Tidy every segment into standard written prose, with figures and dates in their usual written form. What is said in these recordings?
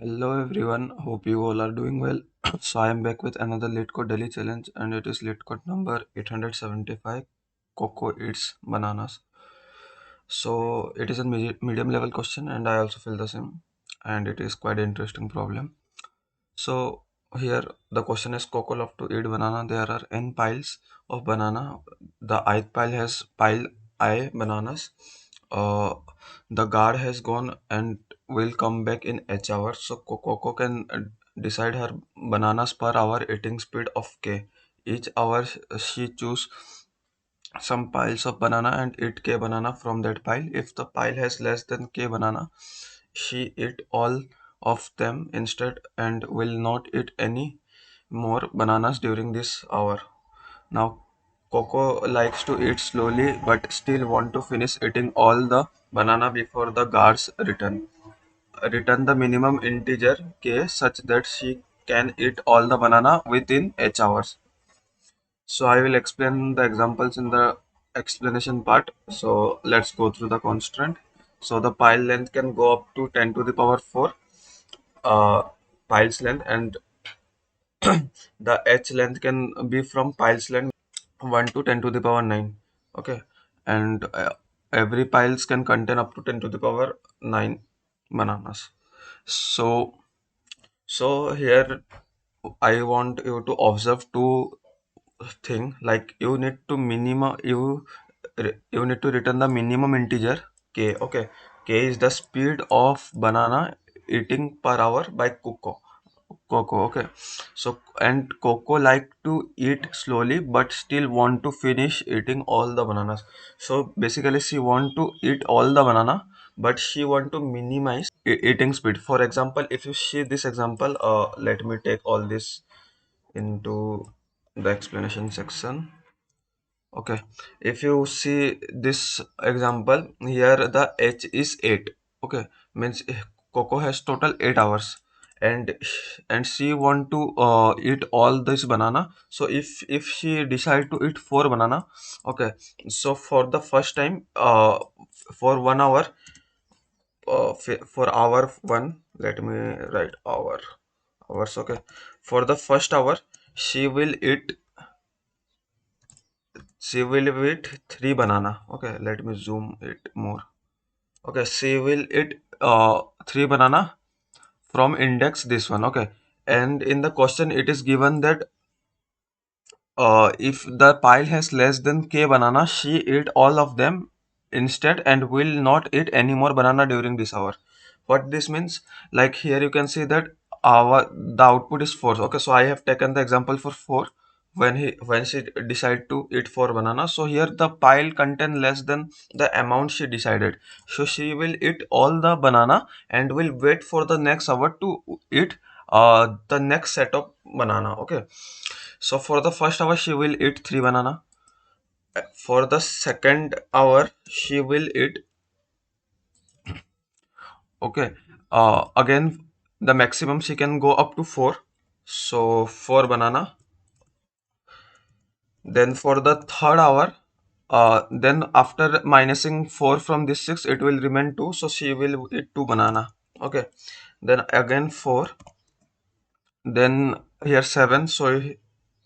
Hello everyone, hope you all are doing well. So I am back with another Late Code Daily Challenge and it is Late Code number 875 Coco Eats Bananas. So it is a medium level question and I also feel the same and it is quite an interesting problem. So here the question is Coco love to eat banana. There are n piles of banana. The ith pile has pile I bananas. Uh, the guard has gone and will come back in h hours. So Coco can decide her bananas per hour eating speed of k. Each hour she choose some piles of banana and eat k banana from that pile. If the pile has less than k banana, she eat all of them instead and will not eat any more bananas during this hour. Now, Coco likes to eat slowly but still want to finish eating all the banana before the guards return. Return the minimum integer k such that she can eat all the banana within h hours. So I will explain the examples in the explanation part. So let's go through the constraint. So the pile length can go up to 10 to the power 4 uh, piles length, and the h length can be from piles length 1 to 10 to the power 9. Okay, and every piles can contain up to 10 to the power 9 bananas. So here I want you to observe two thing, like you need to return the minimum integer k. Okay, k is the speed of banana eating per hour by Coco. Okay, so and Coco like to eat slowly but still want to finish eating all the bananas. So basically she want to eat all the banana but she want to minimize eating speed. For example, if you see this example, let me take all this into the explanation section. Okay, if you see this example here, the h is 8. Okay, means Coco has total 8 hours and she want to eat all this banana. So if she decide to eat 4 banana, okay, so for the first time, for 1 hour, for hour 1, let me write hours. Okay, for the first hour she will eat 3 banana. Okay, let me zoom it more. Okay, she will eat 3 banana from index this one. Okay, and in the question it is given that if the pile has less than k banana, she eat all of them instead and will not eat any more banana during this hour. What this means, like here you can see that our the output is 4. Okay, so I have taken the example for 4 when she decide to eat 4 banana. So here the pile contain less than the amount she decided, so she will eat all the banana and will wait for the next hour to eat the next set of banana. Okay, so for the first hour she will eat 3 banana. For the second hour she will eat, okay, again the maximum she can go up to 4, so 4 banana. Then for the third hour, then after minusing 4 from this 6, it will remain 2, so she will eat 2 banana. Okay, then again 4, then here 7, so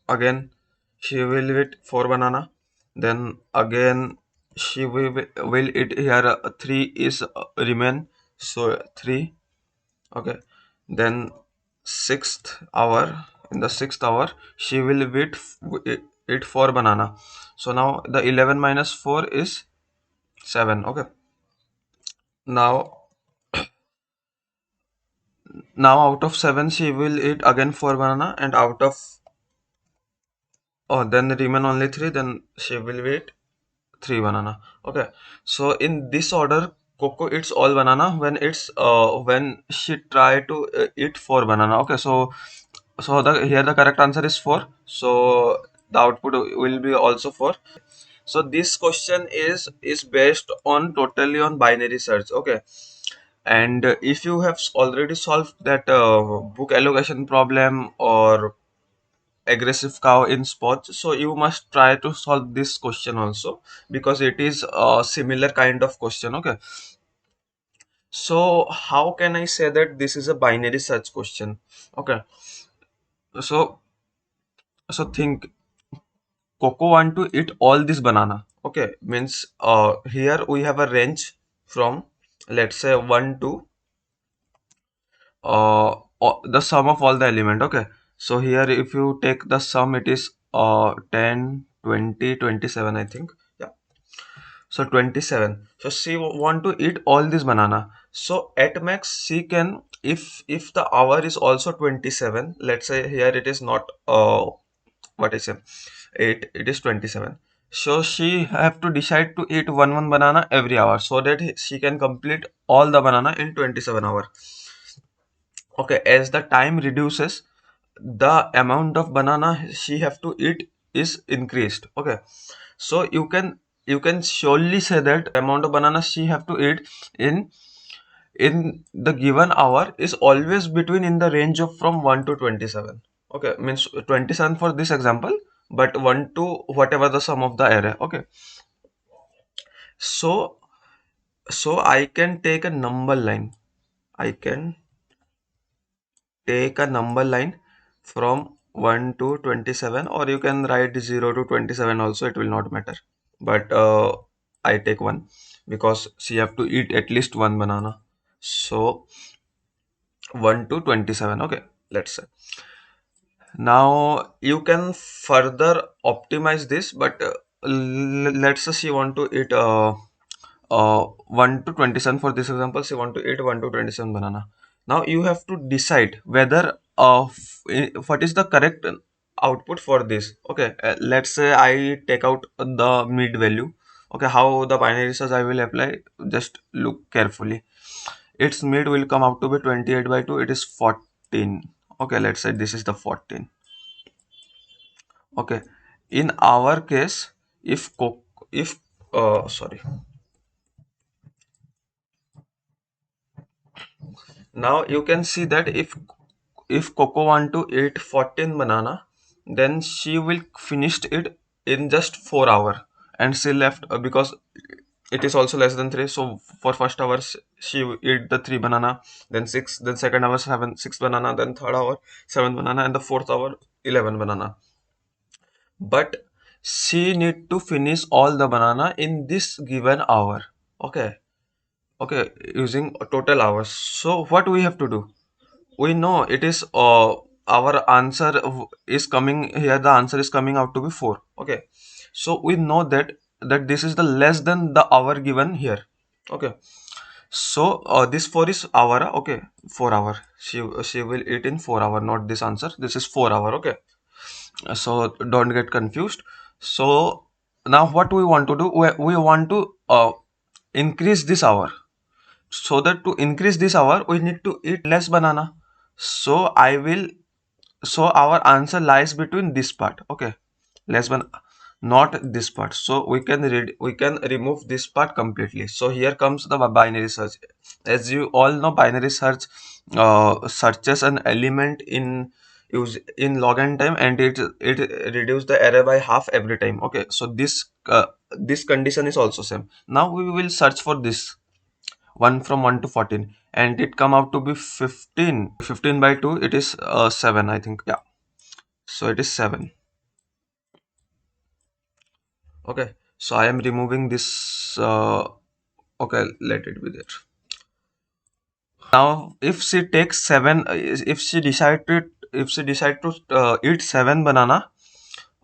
again she will eat 4 banana. Then again she will eat here, 3 is remain, so 3. Okay, then sixth hour in the sixth hour she will eat 4 banana. So now the 11 minus 4 is 7. Okay, now out of 7 she will eat again 4 banana, and out of, oh, then remain only 3, then she will eat 3 banana. Okay, so in this order Coco eats all banana when she try to eat 4 banana. Okay, so the here the correct answer is 4, so the output will be also 4. So this question is based on totally on binary search. Okay, and if you have already solved that book allocation problem or aggressive cow in spots, so you must try to solve this question also, because it is a similar kind of question. Okay, So how can I say that this is a binary search question? Okay, so think Coco want to eat all this banana. Okay, means here we have a range from, let's say, 1 to the sum of all the element. Okay, so here if you take the sum, it is 10, 20, 27, I think. Yeah, so 27. So she want to eat all this banana. So at max she can, if the hour is also 27, let's say here it is not what is it, 8, it is 27. So she have to decide to eat one banana every hour, so that she can complete all the banana in 27 hour. Okay, as the time reduces, the amount of banana she have to eat is increased. Okay, so you can surely say that amount of banana she have to eat in in the given hour is always between in the range of from 1 to 27. Okay, means 27 for this example, but 1 to whatever the sum of the array. Okay, so I can take a number line. I can take a number line from 1 to 27, or you can write 0 to 27 also, it will not matter. But I take 1 because she have to eat at least one banana. So 1 to 27. Okay, let's say. Now you can further optimize this, but let's say she want to eat 1 to 27. For this example, she want to eat 1 to 27 banana. Now you have to decide whether what is the correct output for this. Okay, let's say I take out the mid value. Okay, how the binary search I will apply, just look carefully. Its mid will come out to be 28 by 2, it is 14. Okay, let's say this is the 14. Okay, in our case, if if sorry, now you can see that if Coco want to eat 14 banana, then she will finished it in just 4 hour, and she left because it is also less than 3. So for first hour she eat the 3 banana, then 6, then second hour 7, 6 banana, then third hour 7 banana, and the fourth hour 11 banana. But she need to finish all the banana in this given hour. Okay, using total hours. So what we have to do, we know it is our answer is coming here, the answer is coming out to be 4. Okay, so we know that this is the less than the hour given here. Okay, so this 4 is hour. Okay, 4 hour, she will eat in 4 hour, not this answer, this is 4 hour. Okay, so don't get confused. So now what we want to do, we want to increase this hour. So that to increase this hour, we need to eat less banana. So I will, so our answer lies between this part. Okay, less than, not this part. So we can read, we can remove this part completely. So here comes the binary search. As you all know, binary search searches an element in use in log n time, and it reduce the error by half every time. Okay, so this condition is also same. Now we will search for this 1 from 1 to 14, and it come out to be 15. 15 by 2, it is 7, I think. Yeah, so it is 7. Okay, so I am removing this. Okay, let it be there. Now if she takes 7, if she decide to eat 7 banana,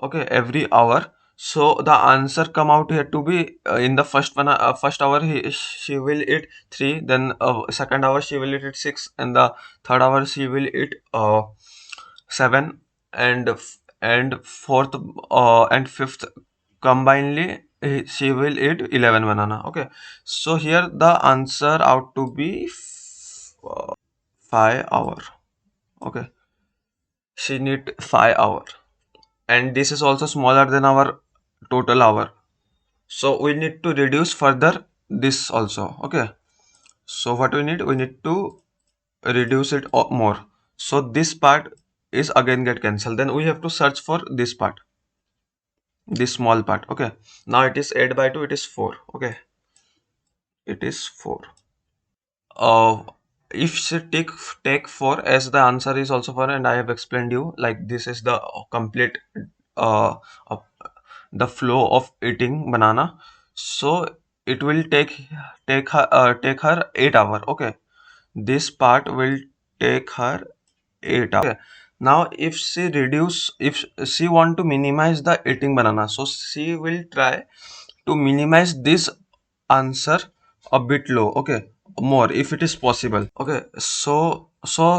okay, every hour, so the answer come out here to be in the first hour she will eat 3, then second hour she will eat 6, and the third hour she will eat 7, and fourth and fifth combinedly she will eat 11 banana. Okay, so here the answer out to be 5 hour. Okay, she need 5 hour, and this is also smaller than our total hour, so we need to reduce further this also. Okay, so what we need to reduce it more, so this part is again get cancelled, then we have to search for this part, this small part. Okay, now it is 8 by 2, it is 4. Okay, it is 4. uh, if she take 4, as the answer is also 4, and I have explained you like this is the complete uh, uh, the flow of eating banana. So it will take her 8 hour. Okay, this part will take her 8 hour. Okay. Now if she reduce, if she want to minimize the eating banana, so she will try to minimize this answer a bit low. Okay, more if it is possible. Okay, so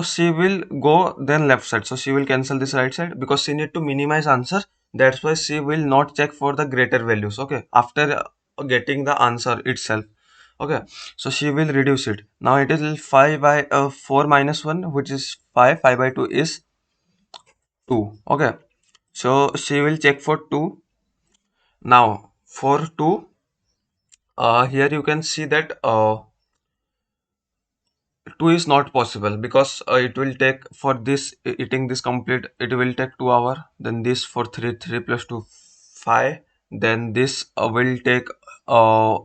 she will go then left side, so she will cancel this right side because she need to minimize answer. That's why she will not check for the greater values. Okay, after getting the answer itself. Okay, so she will reduce it. Now it is 5 by 4 minus 1, which is 5. 5 by 2 is 2. Okay, so she will check for 2. Now for 2, here you can see that 2 is not possible because it will take for this eating this complete, it will take 2 hour. Then this for 3, 3 plus 2, 5. Then this will take uh,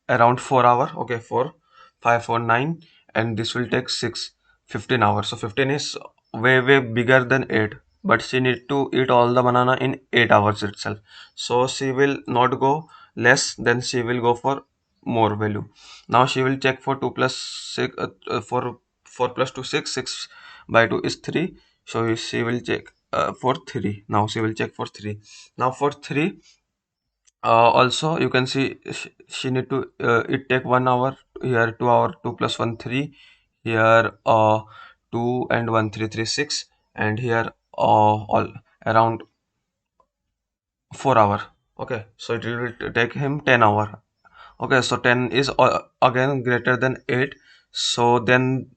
around 4 hour. Okay, 4, 5, 4, 9, and this will take 6, 15 hours. So 15 is way bigger than 8, but she need to eat all the banana in 8 hours itself. So she will not go less, then she will go for more value. Now she will check for 2 plus 6, for 4 plus 2, 6. 6 by 2 is 3. So she will check for 3. Now she will check for 3. Now for 3, also you can see she need to it take 1 hour. Here 2 hour, 2 plus 1, 3. Here 2 and 1, 3, 3, 6. And here all around 4 hour. Okay, so it will take him 10 hour. Okay, so 10 is again greater than 8. So then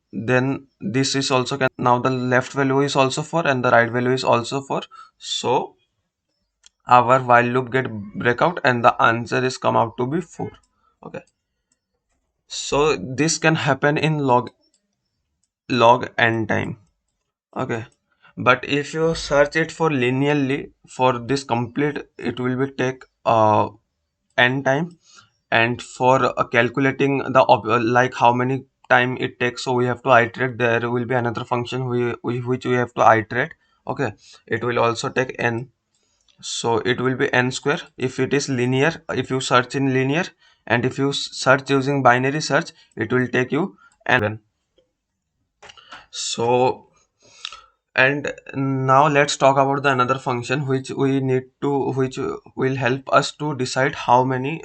this is also can, now the left value is also 4 and the right value is also 4. So our while loop get break out and the answer is come out to be 4. Okay, so this can happen in log n time. Okay, but if you search it for linearly for this complete, it will be take n time. And for calculating the like how many time it takes, so we have to iterate. There will be another function which we have to iterate. Okay, it will also take n, so it will be n square if it is linear, if you search in linear. And if you search using binary search, it will take you n. So, and now let's talk about the another function which we need to, which will help us to decide how many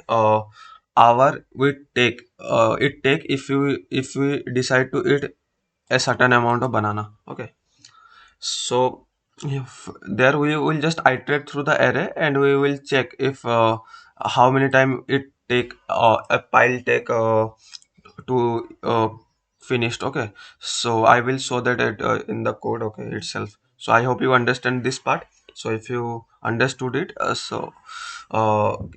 hour we take it take if we decide to eat a certain amount of banana. Okay, so if there we will just iterate through the array and we will check if how many time it take a pile take to finished. Okay, so I will show that in the code, okay, itself. So I hope you understand this part. So if you understood it,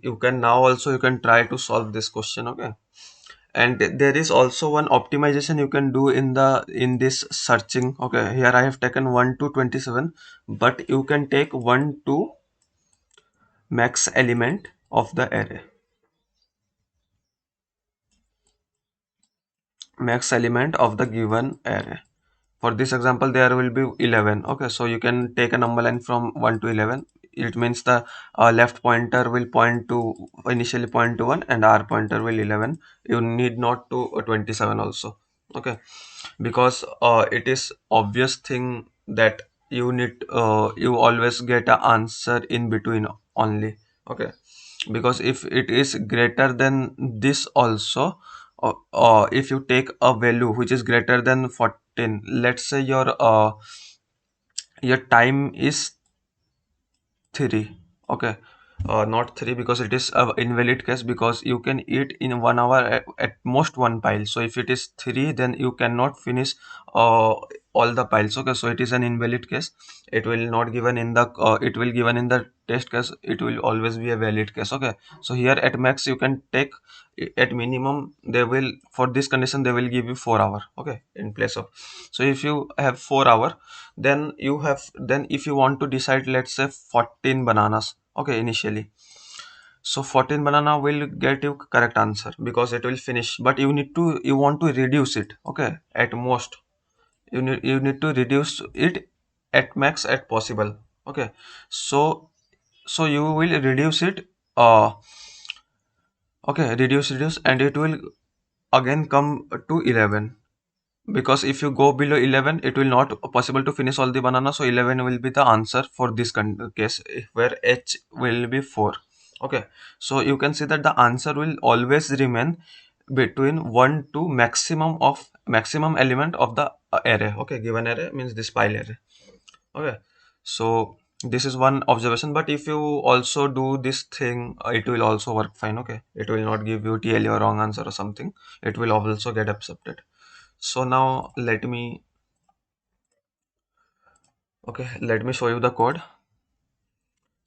you can now also you can try to solve this question. Okay, and there is also one optimization you can do in the in this searching. Okay, here I have taken 1 to 27, but you can take 1 to max element of the array. Max element of the given array. For this example, there will be 11. Okay, so you can take a number line from 1 to 11. It means the left pointer will point to initially point to 1 and R pointer will 11. You need not to 27 also. Okay, because it is obvious thing that you need you always get a answer in between only. Okay, because if it is greater than this also, if you take a value which is greater than 14, let's say your time is 3. Okay, not 3 because it is a invalid case, because you can eat in 1 hour at most one pile. So if it is 3, then you cannot finish all the piles. Okay, so it is an invalid case. It will not given in the it will given in the test case, it will always be a valid case. Okay, so here at max you can take, at minimum they will, for this condition they will give you 4 hour. Okay, in place of, so if you have 4 hour, then you have, then if you want to decide let's say 14 bananas. Okay, initially, So 14 banana will get you correct answer because it will finish, but you want to reduce it, okay, at most. You need to reduce it at max at possible, okay. So so you will reduce it, uh okay, reduce, and it will again come to 11, because if you go below 11 it will not possible to finish all the banana, so 11 will be the answer for this case, where h will be 4, okay. So you can see that the answer will always remain between 1 to maximum element of the array, okay. Given array means this pile array, okay. So this is one observation, but if you also do this thing, it will also work fine, okay. It will not give you TL or wrong answer or something, it will also get accepted. So now let me show you the code.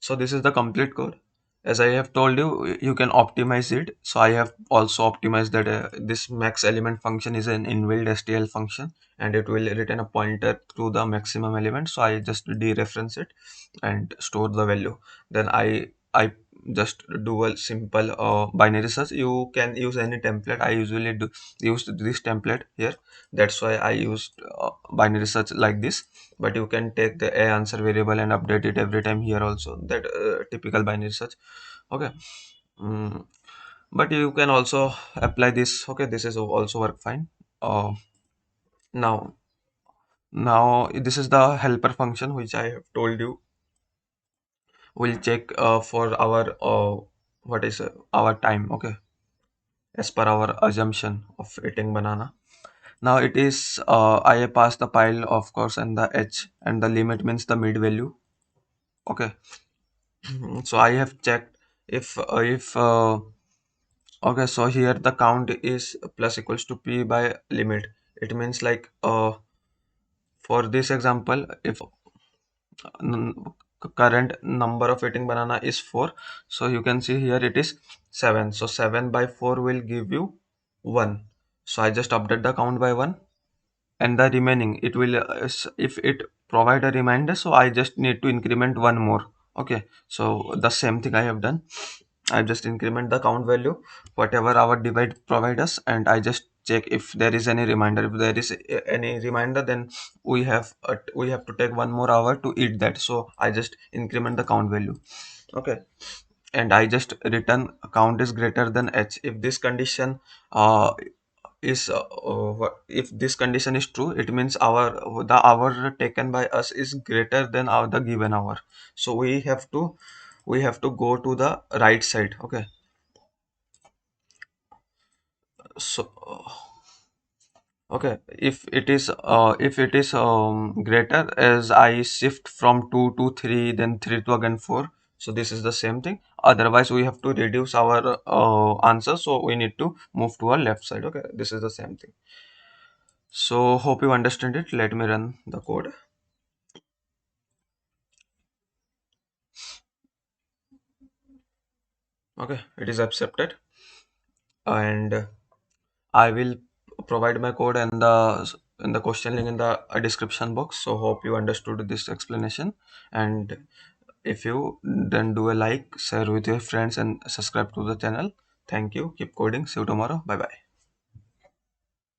So this is the complete code. As I have told you, you can optimize it. So I have also optimized that this max element function is an inbuilt STL function, and it will return a pointer to the maximum element. So I just dereference it and store the value. Then I just do a simple binary search. You can use any template. I usually do use this template here. That's why I used binary search like this. But you can take the a answer variable and update it every time here also. That typical binary search. Okay. Mm, but you can also apply this. Okay, this is also work fine. Uh, now now this is the helper function which I have told you will check for our what is our time, okay, as per our assumption of eating banana. Now it is I pass the pile of course and the h, and the limit means the mid value, okay. So I have checked if okay, so here the count is plus equals to p by limit. It means like for this example, if n- current number of eating banana is 4, so you can see here it is 7, so 7 by 4 will give you 1. So I just update the count by 1, and the remaining it will if it provide a reminder, so I just need to increment one more, okay. So the same thing I have done. I just increment the count value whatever our divide provide us, and I just check if there is any reminder. If there is any reminder, then we have to take one more hour to eat that, so I just increment the count value, okay. And I just return count is greater than h if this condition uh, if this condition is true, it means the hour taken by us is greater than the given hour. So we have to go to the right side, okay. So okay, if it is greater, as I shift from 2 to 3, then 3 to again 4, so this is the same thing. Otherwise we have to reduce our answer, so we need to move to our left side, okay. This is the same thing. So hope you understand it. Let me run the code. Okay, it is accepted, and I will provide my code and the question link in the description box. So hope you understood this explanation, and if you then do a like, share with your friends, and subscribe to the channel. Thank you. Keep coding. See you tomorrow. Bye bye.